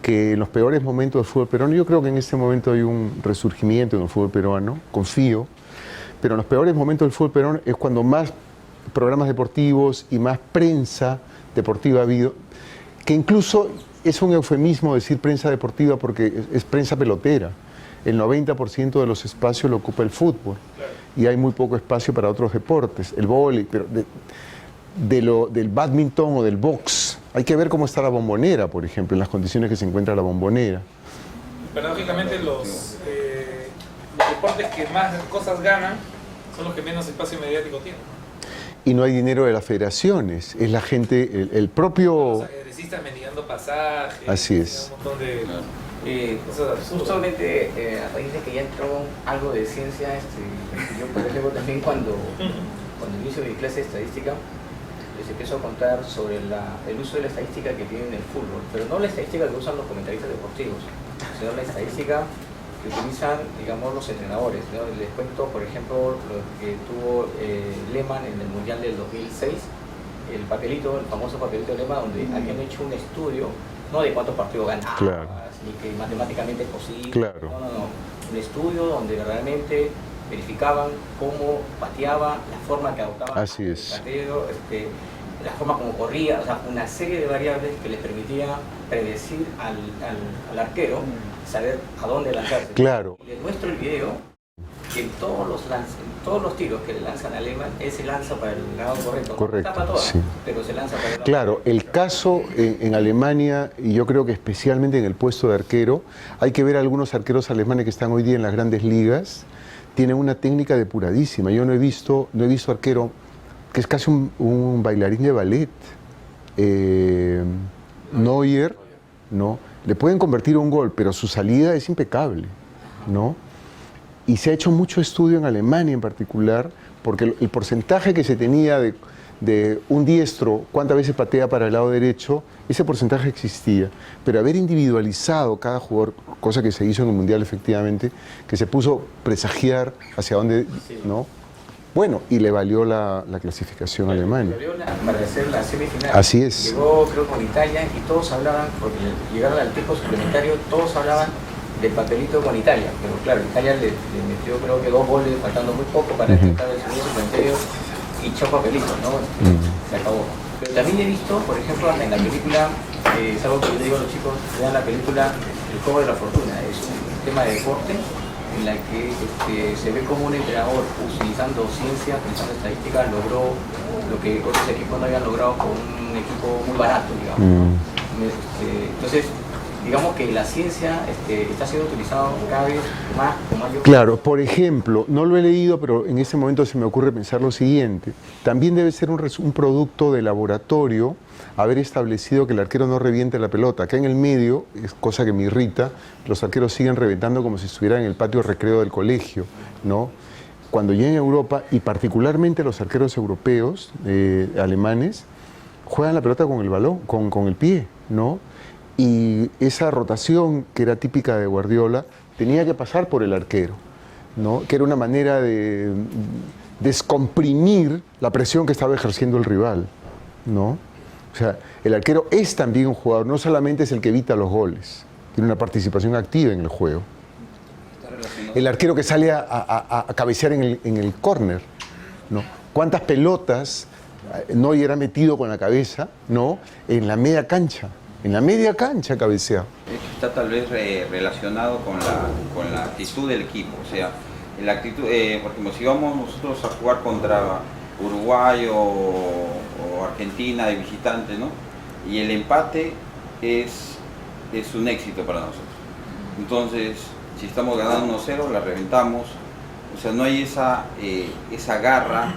Speaker 1: que en los peores momentos del fútbol peruano, yo creo que en este momento hay un resurgimiento en el fútbol peruano, confío, pero en los peores momentos del fútbol peruano es cuando más programas deportivos y más prensa deportiva ha habido, que incluso es un eufemismo decir prensa deportiva porque es prensa pelotera. El 90% de los espacios lo ocupa el fútbol y hay muy poco espacio para otros deportes, el vóley, pero del bádminton o del box. Hay que ver cómo está la Bombonera, por ejemplo, en las condiciones que se encuentra la Bombonera.
Speaker 2: Paradójicamente los deportes que más cosas ganan son los que menos espacio mediático tienen.
Speaker 1: Y no hay dinero de las federaciones, es la gente, el propio...
Speaker 2: Los ajedrecistas mendigando pasajes.
Speaker 1: Así es.
Speaker 2: Un montón de cosas absurdas.
Speaker 7: Justamente a raíz de que ya entró algo de ciencia, yo por ejemplo también cuando inicio mi clase de estadística, les empiezo a contar sobre el uso de la estadística que tiene en el fútbol, pero no la estadística que usan los comentaristas deportivos, sino la estadística que utilizan, digamos, los entrenadores, ¿no? Les cuento, por ejemplo, lo que tuvo Lehmann en el Mundial del 2006, el famoso papelito de Lehmann, donde habían hecho un estudio, no de cuántos partidos ganabas,
Speaker 1: Claro.
Speaker 7: ni que matemáticamente es posible,
Speaker 1: Claro.
Speaker 7: no, un estudio donde realmente verificaban cómo pateaba, la forma que adoptaba
Speaker 1: Así
Speaker 7: el
Speaker 1: es.
Speaker 7: pateo, la forma como corría, o sea, una serie de variables que les permitía predecir al arquero, saber a dónde lanzarse.
Speaker 1: Claro.
Speaker 7: Y les muestro el video que en todos los tiros que le lanzan a Lehmann, él se lanza para el lado correcto.
Speaker 1: Correcto,
Speaker 7: No tapa todas,
Speaker 1: sí.
Speaker 7: pero se lanza para el lado
Speaker 1: Claro,
Speaker 7: correcto.
Speaker 1: el caso en Alemania, y yo creo que especialmente en el puesto de arquero, hay que ver a algunos arqueros alemanes que están hoy día en las grandes ligas, tienen una técnica depuradísima. Yo no he visto arquero que es casi un bailarín de ballet. Neuer, ¿no? Le pueden convertir un gol, pero su salida es impecable, ¿no? Y se ha hecho mucho estudio en Alemania en particular, porque el porcentaje que se tenía de un diestro, cuántas veces patea para el lado derecho, ese porcentaje existía. Pero haber individualizado cada jugador, cosa que se hizo en el Mundial efectivamente, que se puso presagiar hacia dónde, ¿no? Bueno, y le valió la clasificación a Alemania.
Speaker 7: Para hacer la semifinal.
Speaker 1: Así es.
Speaker 7: Llegó, creo, con Italia y todos hablaban, porque llegaron al tiempo suplementario, todos hablaban del papelito con Italia. Pero claro, Italia le metió, creo que 2 goles, faltando muy poco para intentar el segundo suplementario y echó papelito, ¿no? Se acabó. Pero también he visto, por ejemplo, hasta en la película, es algo que yo le digo a los chicos, vean la película El juego de la fortuna. Es un tema de deporte en la que se ve como un entrenador utilizando ciencia, utilizando estadística, logró lo que otros equipos no habían logrado con un equipo muy barato, digamos. Entonces, digamos que la ciencia está siendo utilizada cada vez más con mayor...
Speaker 1: Claro, por ejemplo, no lo he leído, pero en ese momento se me ocurre pensar lo siguiente. También debe ser un producto de laboratorio haber establecido que el arquero no reviente la pelota. Acá en el medio, es cosa que me irrita, los arqueros siguen reventando como si estuvieran en el patio de recreo del colegio, ¿no? Cuando lleguen a Europa, y particularmente los arqueros europeos, alemanes, juegan la pelota con el balón, con el pie, ¿no? Y esa rotación que era típica de Guardiola tenía que pasar por el arquero, ¿no? Que era una manera de descomprimir la presión que estaba ejerciendo el rival, ¿no? O sea, el arquero es también un jugador, no solamente es el que evita los goles, tiene una participación activa en el juego. El arquero que sale a cabecear en el córner, ¿no? ¿Cuántas pelotas Neuer ha metido con la cabeza, ¿no? En la media cancha? En la media cancha cabecea.
Speaker 6: Está tal vez relacionado con la actitud del equipo. O sea, la actitud, por ejemplo, si vamos nosotros a jugar contra Uruguay o Argentina de visitante, ¿no? Y el empate es un éxito para nosotros. Entonces, si estamos ganando 1-0, la reventamos. O sea, no hay esa garra,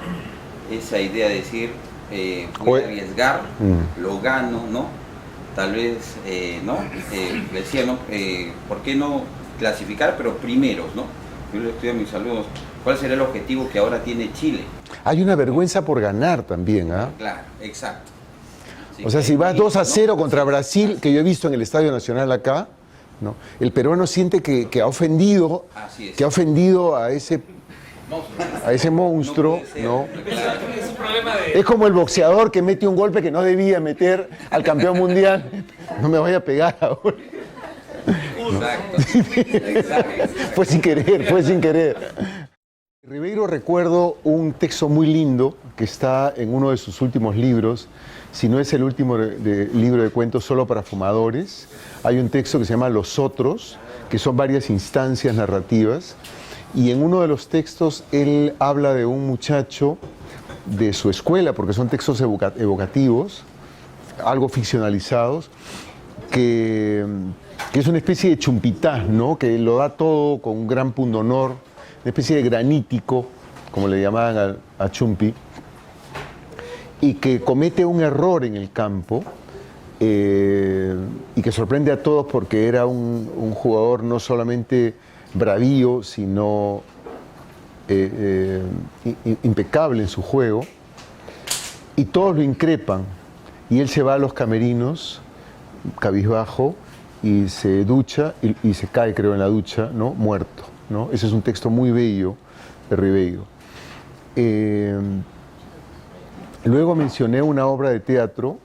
Speaker 6: esa idea de decir, voy a arriesgar, lo gano, ¿no? Tal vez, ¿no? Decía, ¿no? ¿Por qué no clasificar, pero primeros, ¿no? Yo le estoy a mis saludos. ¿Cuál será el objetivo que ahora tiene Chile?
Speaker 1: Hay una vergüenza por ganar también, ¿ah?
Speaker 6: Claro, exacto. Sí,
Speaker 1: o sea, si vas 2-0 contra Brasil, que yo he visto en el Estadio Nacional acá, ¿no? El peruano siente que ha ofendido, a ese monstruo, ¿no?
Speaker 2: Es un problema de...
Speaker 1: Es como el boxeador que mete un golpe que no debía meter al campeón mundial. No me vaya a pegar ahora.
Speaker 6: Exacto.
Speaker 1: Fue sin querer. Ribeiro, recuerdo un texto muy lindo que está en uno de sus últimos libros, si no es el último libro de cuentos solo para fumadores. Hay un texto que se llama Los Otros, que son varias instancias narrativas, y en uno de los textos él habla de un muchacho de su escuela, porque son textos evocativos, algo ficcionalizados, que es una especie de chumpitaz, ¿no? Que lo da todo con un gran pundonor, una especie de granítico, como le llamaban a Chumpi, y que comete un error en el campo y que sorprende a todos porque era un jugador no solamente bravío, sino impecable en su juego, y todos lo increpan, y él se va a los camerinos cabizbajo y se ducha y se cae, creo, en la ducha, ¿no? Muerto, ¿no? Ese es un texto muy bello de Ribeiro. Luego mencioné una obra de teatro,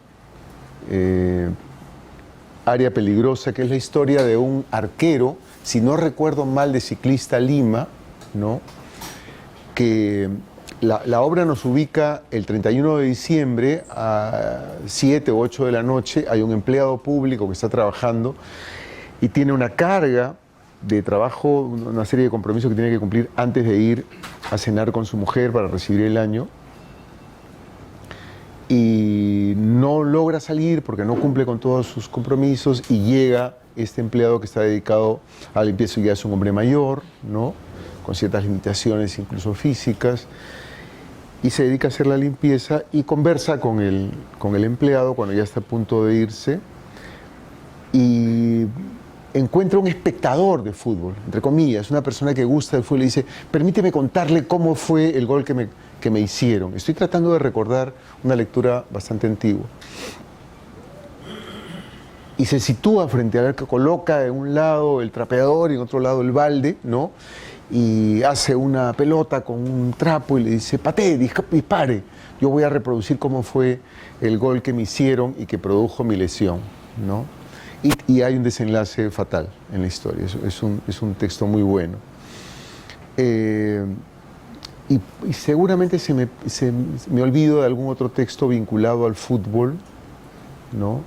Speaker 1: Área Peligrosa, que es la historia de un arquero, si no recuerdo mal, de Ciclista Lima, ¿no? Que la obra nos ubica el 31 de diciembre a 7 o 8 de la noche. Hay un empleado público que está trabajando y tiene una carga de trabajo, una serie de compromisos que tiene que cumplir antes de ir a cenar con su mujer para recibir el año. Y no logra salir porque no cumple con todos sus compromisos, y llega este empleado que está dedicado a la limpieza, y ya es un hombre mayor, ¿no? Con ciertas limitaciones incluso físicas, y se dedica a hacer la limpieza y conversa con el empleado cuando ya está a punto de irse, y encuentra un espectador de fútbol, entre comillas, una persona que gusta del fútbol, y le dice: permíteme contarle cómo fue el gol que me hicieron. Estoy tratando de recordar una lectura bastante antigua. Y se sitúa frente al arco, coloca en un lado el trapeador y en otro lado el balde, ¿no? Y hace una pelota con un trapo y le dice: patee, dispare. Yo voy a reproducir cómo fue el gol que me hicieron y que produjo mi lesión, ¿no? Y hay un desenlace fatal en la historia. Es un texto muy bueno. Y seguramente me olvido de algún otro texto vinculado al fútbol, ¿no?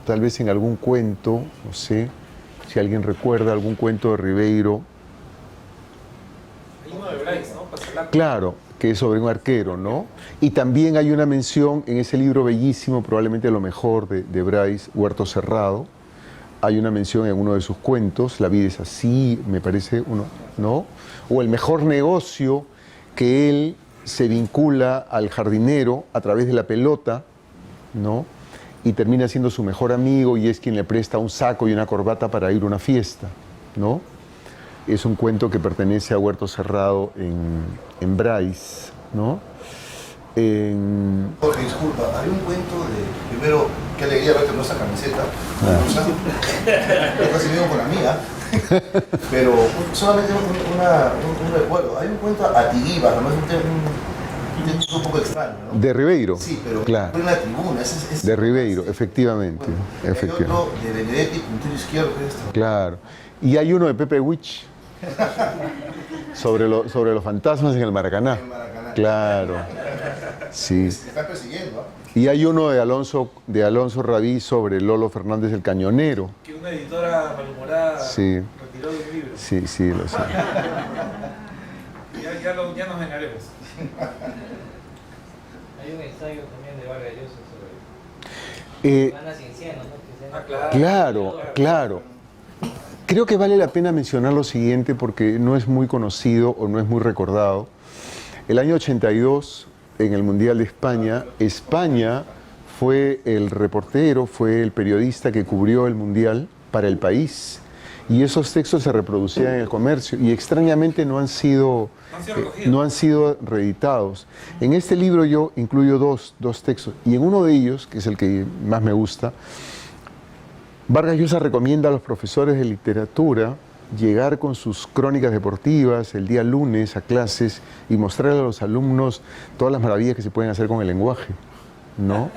Speaker 1: Tal vez en algún cuento, no sé, si alguien recuerda algún cuento de Ribeiro.
Speaker 2: Hay uno de Bryce, ¿no?
Speaker 1: Claro, que es sobre un arquero, ¿no? Y también hay una mención en ese libro bellísimo, probablemente lo mejor de Bryce, Huerto Cerrado. Hay una mención en uno de sus cuentos, La vida es así, me parece, uno, ¿no? O el mejor negocio, que él se vincula al jardinero a través de la pelota, ¿no? Y termina siendo su mejor amigo, y es quien le presta un saco y una corbata para ir a una fiesta, ¿no? Es un cuento que pertenece a Huerto Cerrado en Bryce, ¿no?
Speaker 8: Jorge, disculpa, hay un cuento de, primero, qué alegría verte con esa camiseta, estás con la mía, Pero solamente un recuerdo. Hay un cuento Atiguiba, además un poco extraño, ¿no?
Speaker 1: De Ribeiro.
Speaker 8: Sí, pero
Speaker 1: claro.
Speaker 8: fue en la tribuna.
Speaker 1: De Ribeiro, efectivamente.
Speaker 8: Bueno, y hay otro de Benedetti, puntero izquierdo, que es esto.
Speaker 1: Claro. Y hay uno de Pepe Witch sobre los fantasmas en el Maracaná.
Speaker 8: En Maracaná.
Speaker 1: Claro. Sí.
Speaker 8: Se está persiguiendo, ¿ah?
Speaker 1: Y hay uno de Alonso Rabí sobre Lolo Fernández el Cañonero.
Speaker 2: Que una editora malhumorada
Speaker 1: Sí.
Speaker 2: retiró de un libro.
Speaker 1: Sí, sí, lo sé.
Speaker 2: Ya nos vengaremos.
Speaker 7: Hay un ensayo también de Vargas Llosa sobre
Speaker 1: Eh,
Speaker 7: Ganas Ciencianos, ¿no?
Speaker 2: Ah, claro.
Speaker 1: Claro, claro. Creo que vale la pena mencionar lo siguiente porque no es muy conocido o no es muy recordado. El año 82, en el Mundial de España, España fue el reportero, fue el periodista que cubrió el Mundial para el país. Y esos textos se reproducían en el comercio y extrañamente no han sido reeditados. En este libro yo incluyo dos textos y en uno de ellos, que es el que más me gusta, Vargas Llosa recomienda a los profesores de literatura llegar con sus crónicas deportivas el día lunes a clases y mostrarle a los alumnos todas las maravillas que se pueden hacer con el lenguaje, ¿no?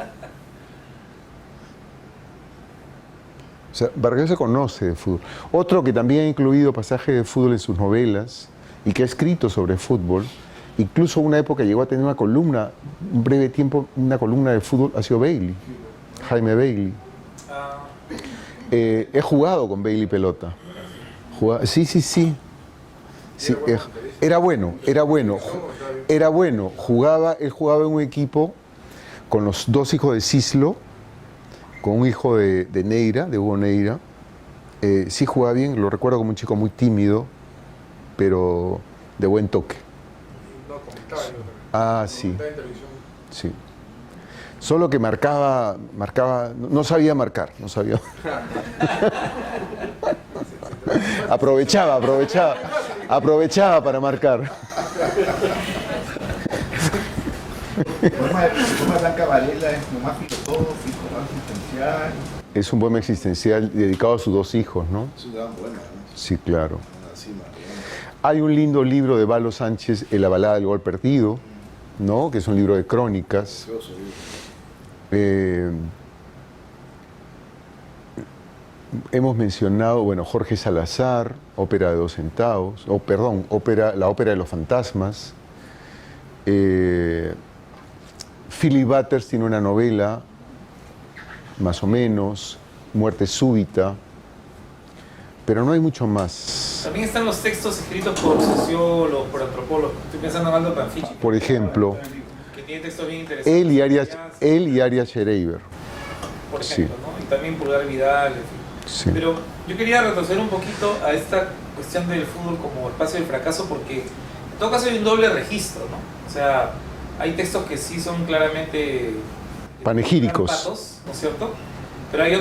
Speaker 1: O sea, Vargas Llosa conoce de fútbol. Otro que también ha incluido pasajes de fútbol en sus novelas y que ha escrito sobre fútbol, incluso una época llegó a tener una columna, un breve tiempo, una columna de fútbol, ha sido Bailey, Jaime Bailey. He jugado con Bailey pelota. Sí. Era bueno. Él jugaba en un equipo con los dos hijos de Cislo, con un hijo de Neira, de Hugo Neira. Sí jugaba bien, lo recuerdo como un chico muy tímido, pero de buen toque. Sí. Sí. Solo que marcaba, no sabía marcar, no sabía. Aprovechaba para marcar.
Speaker 3: Tomás Blanca Varela es como más filosófico, más existencial.
Speaker 1: Es un poema existencial dedicado a sus dos hijos, ¿no?
Speaker 3: Es una buena, ¿no?
Speaker 1: Sí, claro.
Speaker 3: Así, Mariano.
Speaker 1: Hay un lindo libro de Valo Sánchez, La balada del gol perdido, ¿no? Que es un libro de crónicas.
Speaker 3: Precioso libro.
Speaker 1: Hemos mencionado, bueno, Jorge Salazar, ópera de 2 centavos, la ópera de los fantasmas. Philip Butters tiene una novela, más o menos, Muerte súbita, pero no hay mucho más.
Speaker 2: También están los textos escritos por sociólogos, por antropólogos. Estoy pensando en Aldo Panfichi.
Speaker 1: Por ejemplo,
Speaker 2: que tiene textos bien interesantes.
Speaker 1: él y Arias Schereiber.
Speaker 2: Por
Speaker 1: Sí.
Speaker 2: ejemplo, ¿no? Y también Pulgar Vidal, en fin.
Speaker 1: Sí.
Speaker 2: Pero yo quería retroceder un poquito a esta cuestión del fútbol como espacio del fracaso, porque en todo caso hay un doble registro, ¿no? O sea, hay textos que sí son claramente
Speaker 1: Panegíricos.
Speaker 2: patos, ¿no es cierto? Pero hay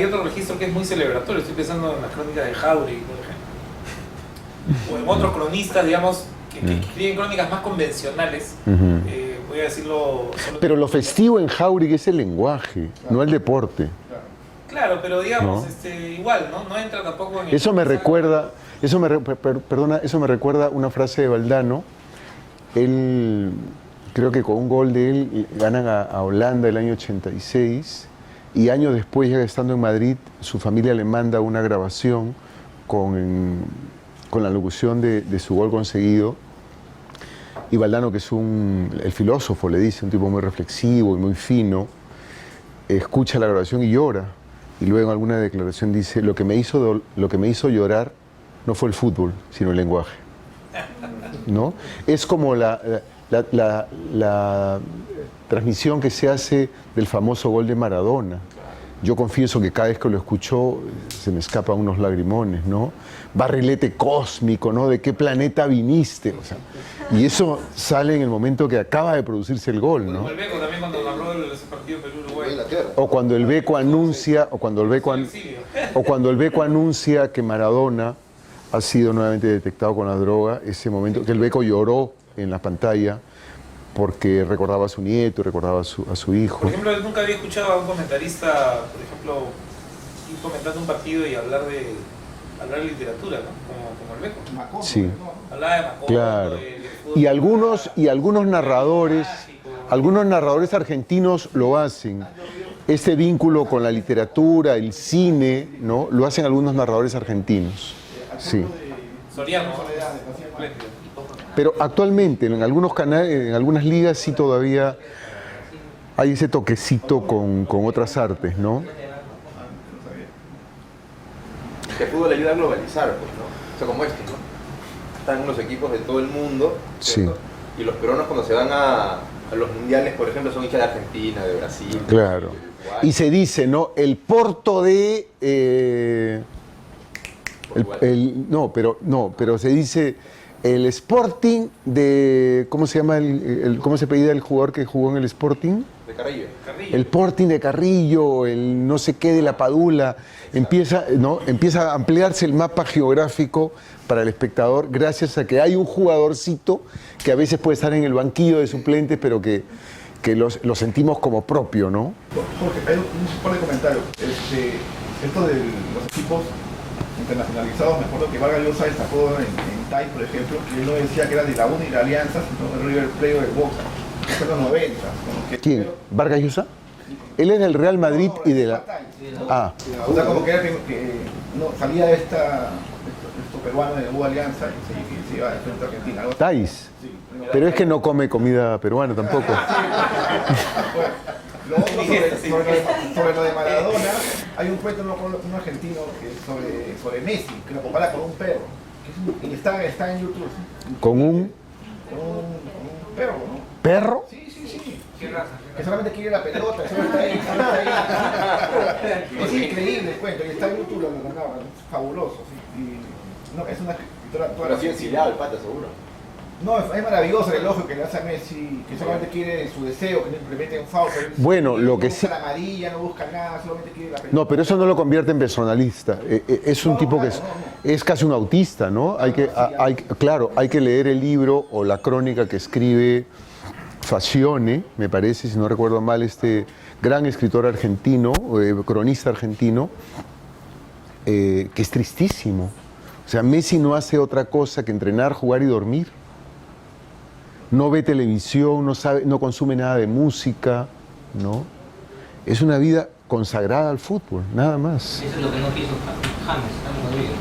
Speaker 2: otro registro que es muy celebratorio. Estoy pensando en las crónicas de Jauregui, por ejemplo. O en otros cronistas, digamos, que escriben crónicas más convencionales.
Speaker 1: Ujú.
Speaker 2: Voy a decirlo...
Speaker 1: Pero lo festivo en Jauregui es el lenguaje, no el deporte.
Speaker 2: Claro, pero digamos,
Speaker 1: ¿No?
Speaker 2: igual, ¿no? No entra tampoco en el...
Speaker 1: Eso me recuerda una frase de Valdano. Él, creo que con un gol de él, ganan a Holanda el año 86 y años después, ya estando en Madrid, su familia le manda una grabación con la locución de su gol conseguido. Y Valdano, que es el filósofo, le dice, un tipo muy reflexivo y muy fino, escucha la grabación y llora. Y luego en alguna declaración dice, lo que me hizo llorar no fue el fútbol, sino el lenguaje. ¿No? Es como la transmisión que se hace del famoso gol de Maradona. Yo confieso que cada vez que lo escucho se me escapan unos lagrimones, ¿no? Barrilete cósmico, ¿no? ¿De qué planeta viniste? O sea, y eso sale en el momento que acaba de producirse el gol, ¿no?
Speaker 2: Como el Beco también cuando habló de ese partido Perú-Uruguay.
Speaker 1: O cuando el Beco anuncia, que Maradona ha sido nuevamente detectado con la droga, ese momento que el Beco lloró en la pantalla porque recordaba a su nieto, recordaba a su hijo.
Speaker 2: Por ejemplo, nunca había escuchado a un comentarista, por ejemplo, ir comentando un partido y hablar de hablar de literatura, ¿no? Como el Beco.
Speaker 3: Macondo,
Speaker 1: Sí.
Speaker 3: ¿no?
Speaker 2: Hablaba de Macondo,
Speaker 1: Claro.
Speaker 2: de fútbol.
Speaker 1: Y algunos narradores argentinos lo hacen. Este vínculo con la literatura, el cine, ¿no? Lo hacen algunos narradores argentinos. Sí.
Speaker 2: Soriano, ¿no?
Speaker 3: Soledad, de García Márquez.
Speaker 1: Pero actualmente en algunos canales, en algunas ligas sí todavía hay ese toquecito con otras artes, ¿no?
Speaker 4: Que el fútbol ayuda a globalizar, pues, ¿no? O sea, como esto, ¿no? Están los equipos de todo el mundo, ¿cierto?
Speaker 1: Sí.
Speaker 4: Y los peruanos cuando se van a los mundiales, por ejemplo, son hinchas de Argentina, de Brasil.
Speaker 1: Claro.
Speaker 4: de Uruguay,
Speaker 1: Y se dice, ¿no? El Porto de...
Speaker 4: Portugal.
Speaker 1: pero se dice el Sporting de... ¿Cómo se llama cómo se apellida el jugador que jugó en el Sporting?
Speaker 4: De Carrillo.
Speaker 2: Carrillo.
Speaker 1: El Sporting de Carrillo, el no sé qué de la Padula. Empieza a ampliarse el mapa geográfico para el espectador gracias a que hay un jugadorcito que a veces puede estar en el banquillo de suplentes, pero que lo sentimos como propio, ¿no?
Speaker 3: Jorge, hay un par de comentarios. Esto de los equipos internacionalizados, me acuerdo que Vargas Llosa destacó en TAI, por ejemplo, que él no decía que era de la UNI y la Alianza, sino de River Plate o de Boca. Eso en los 90.
Speaker 1: ¿Quién? ¿Vargas Llosa? Él es del Real Madrid y de la... Ah,
Speaker 3: O sea, como que era que no, salía esto peruano de U Alianza y se iba de frente a Argentina. Algo así.
Speaker 1: Thais.
Speaker 3: Sí.
Speaker 1: Pero es que no come comida peruana tampoco.
Speaker 3: Lo otro sobre lo de Maradona, hay un cuento, no recuerdo, un argentino que es sobre Messi, que lo compara con un perro. Y está en YouTube.
Speaker 1: ¿Con un
Speaker 3: Con un perro, ¿no?
Speaker 1: perro?
Speaker 3: Sí. Que solamente quiere la pelota, solo está ahí. Es increíble el cuento, y está en YouTube, lo narraba, es fabuloso. Sí. Y, no, es una escritora toda
Speaker 4: Pero así ensilado el pata, seguro.
Speaker 3: No, es maravilloso el elogio que le hace a Messi, que solamente quiere su deseo, que no implemente un foul.
Speaker 1: Bueno, lo que
Speaker 3: no
Speaker 1: sí...
Speaker 3: busca la amarilla, no busca nada, solamente quiere la pelota.
Speaker 1: No, pero eso no lo convierte en personalista. Es un tipo que es casi un autista, ¿no? Claro, hay que leer el libro o la crónica que escribe Facione, me parece, si no recuerdo mal, este gran escritor argentino, cronista argentino, que es tristísimo. O sea, Messi no hace otra cosa que entrenar, jugar y dormir. No ve televisión, no consume nada de música, ¿no? Es una vida consagrada al fútbol, nada más.
Speaker 7: Eso es lo que no quiso James Rodríguez.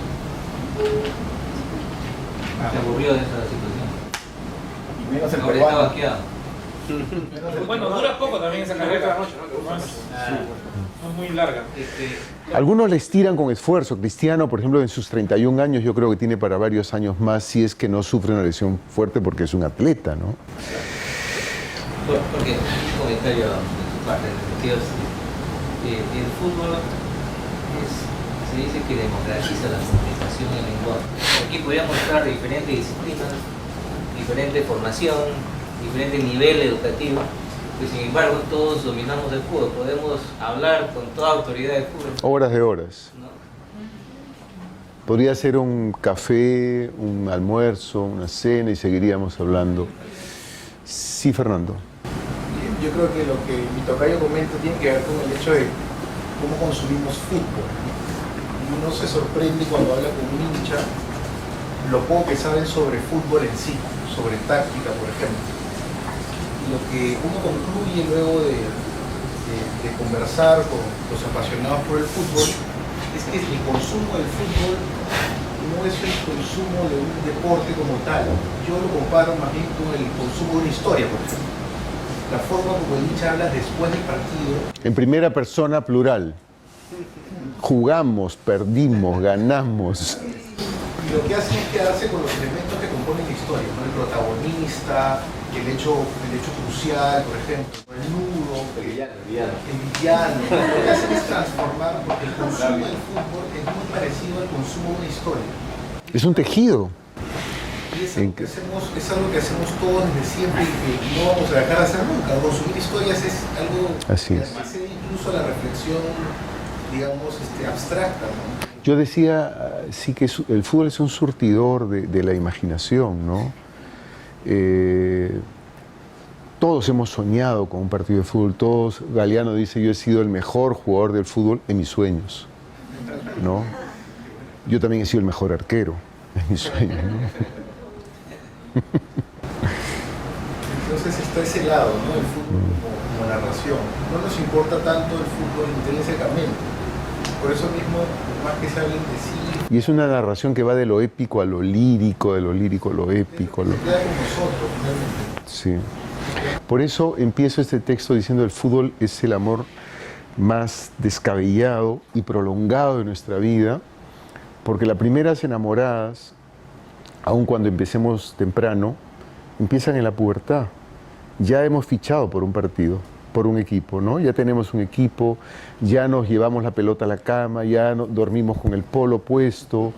Speaker 7: Se aburrió de esa situación.
Speaker 3: Y menos el
Speaker 7: Ahora está
Speaker 3: peruano.
Speaker 7: vaqueado.
Speaker 2: Bueno, dura poco también esa carrera. No es muy larga.
Speaker 1: Algunos les tiran con esfuerzo. Cristiano, por ejemplo, en sus 31 años, yo creo que tiene para varios años más, si es que no sufre una lesión fuerte porque es un atleta, ¿no?
Speaker 7: Porque un comentario de su parte, el fútbol se dice que democratiza la comunicación y el lenguaje. Aquí podríamos mostrar diferentes disciplinas, diferente formación, diferente nivel educativo, que sin embargo todos dominamos el fútbol, podemos hablar con toda autoridad de fútbol.
Speaker 1: Horas de horas.
Speaker 7: ¿No?
Speaker 1: Podría ser un café, un almuerzo, una cena y seguiríamos hablando. Sí, Fernando.
Speaker 3: Yo creo que lo que mi tocayo comenta tiene que ver con el hecho de cómo consumimos fútbol. Y uno se sorprende cuando habla con un hincha lo poco que saben sobre fútbol en sí, sobre táctica, por ejemplo. Y lo que uno concluye luego de conversar con los apasionados por el fútbol es que el consumo del fútbol no es el consumo de un deporte como tal. Yo lo comparo más bien con el consumo de una historia, por ejemplo. La forma como el hincha habla después del partido.
Speaker 1: En primera persona plural. Jugamos, perdimos, ganamos.
Speaker 3: Y lo que hace es quedarse con los elementos que componen la historia, ¿no? El protagonista, el hecho crucial, por ejemplo, el nudo, el villano. Lo que hacen es transformar, porque el consumo del fútbol es muy parecido al consumo de una historia.
Speaker 1: Es un tejido.
Speaker 3: Y es algo que hacemos todos desde siempre y que no vamos a dejar de hacer nunca. Consumir historias es algo
Speaker 1: Así
Speaker 3: que
Speaker 1: es.
Speaker 3: excede incluso a la reflexión, digamos, abstracta, ¿no?
Speaker 1: Yo decía, sí, que el fútbol es un surtidor de la imaginación, ¿no? Todos hemos soñado con un partido de fútbol, todos, Galeano dice, yo he sido el mejor jugador del fútbol en mis sueños, ¿no? Yo también he sido el mejor arquero, es mi sueño, ¿no?
Speaker 3: Entonces está ese lado, ¿no? El fútbol como narración. No nos importa tanto el fútbol intrínsecamente. Por eso mismo, más que se hablen de sí,
Speaker 1: Y es una narración que va de lo épico a lo lírico, de lo lírico a lo épico.
Speaker 3: se queda con nosotros, finalmente.
Speaker 1: Sí. Por eso empiezo este texto diciendo el fútbol es el amor más descabellado y prolongado de nuestra vida, porque las primeras enamoradas, aun cuando empecemos temprano, empiezan en la pubertad. Ya hemos fichado por un partido, por un equipo, ¿no? Ya tenemos un equipo, ya nos llevamos la pelota a la cama, ya dormimos con el polo puesto,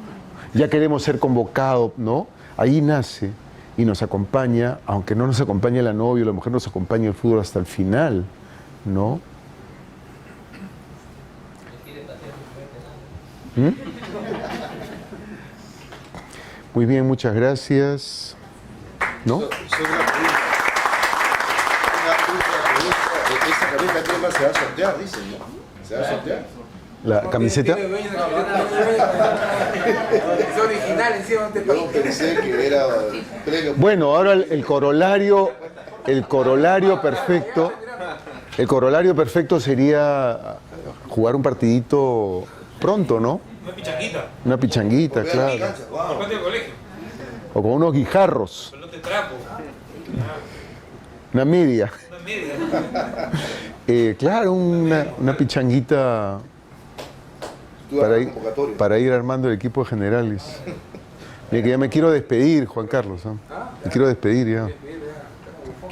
Speaker 1: ya queremos ser convocados, ¿no? Ahí nace y nos acompaña, aunque no nos acompañe la novia o la mujer, nos acompaña el fútbol hasta el final, ¿no? ¿Mm? Muy bien, muchas gracias. ¿No?
Speaker 8: Solo una pregunta. Esta camisa ¿qué más se va a sortear? Dicen, ¿no? ¿Se va a sortear?
Speaker 1: ¿La camiseta?
Speaker 9: Es original encima de
Speaker 8: Yo pensé que era premio.
Speaker 1: Bueno, ahora el corolario perfecto sería jugar un partidito pronto, ¿no?
Speaker 2: Una pichanguita,
Speaker 1: Una pichanguita,
Speaker 8: Volver a la
Speaker 1: claro.
Speaker 8: cancha,
Speaker 2: por
Speaker 8: wow.
Speaker 2: parte del colegio.
Speaker 1: O con unos guijarros,
Speaker 2: Pelota de trapo.
Speaker 1: una media.
Speaker 2: Una media.
Speaker 1: Claro, una pichanguita
Speaker 8: Tú
Speaker 1: para
Speaker 8: hagas
Speaker 1: ir,
Speaker 8: convocatoria.
Speaker 1: para ir armando el equipo de generales. Mira que ya me quiero despedir, Juan Carlos. ¿Ah? Me quiero despedir ya.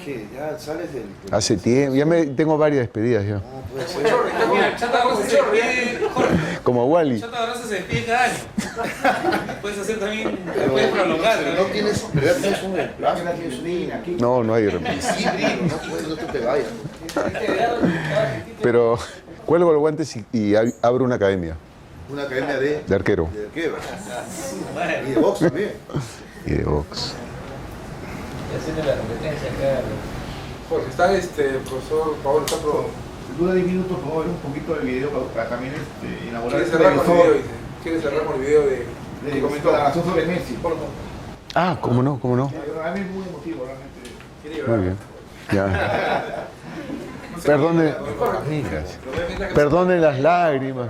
Speaker 8: ¿Qué? Ya sales del...
Speaker 1: Hace tiempo, tengo varias despedidas ya.
Speaker 8: Puede ser.
Speaker 2: Mira, Chata Barraza se despide, Jorge.
Speaker 1: Como Wally.
Speaker 2: Chata Barraza se despide cada año. Puedes hacer también, puedes prolongar.
Speaker 8: Pero no tienes, pero ya tienes un reemplazo, no tienes un aquí.
Speaker 1: No hay reemplazo.
Speaker 8: Sí, brillo, no puedes, no te vayas.
Speaker 1: Pero cuelgo los guantes y abro una academia
Speaker 8: Una academia de
Speaker 1: arquero
Speaker 8: arquero. Y de box también.
Speaker 1: y de box.
Speaker 7: Haciendo la competencia acá.
Speaker 9: Jorge, está profesor Paolo, está pro.
Speaker 3: Dura 10 minutos, podemos ver un poquito del video para también elaborar
Speaker 9: ¿Quiere cerrar con el video? Dice. ¿Quiere cerrar con el video de que comentó?
Speaker 3: la razón sobre Messi.
Speaker 1: Ah, ¿cómo no? ¿Cómo no?
Speaker 3: A mí es muy emotivo, realmente.
Speaker 9: Quiere llorar.
Speaker 1: Muy bien. Ya. Perdone las lágrimas.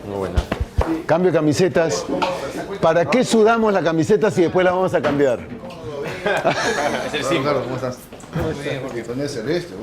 Speaker 1: Muy buena. Cambio de camisetas. ¿Para qué sudamos la camiseta si después la vamos a cambiar?
Speaker 8: Claro, ¿cómo estás? Muy bien, porque pones celeste,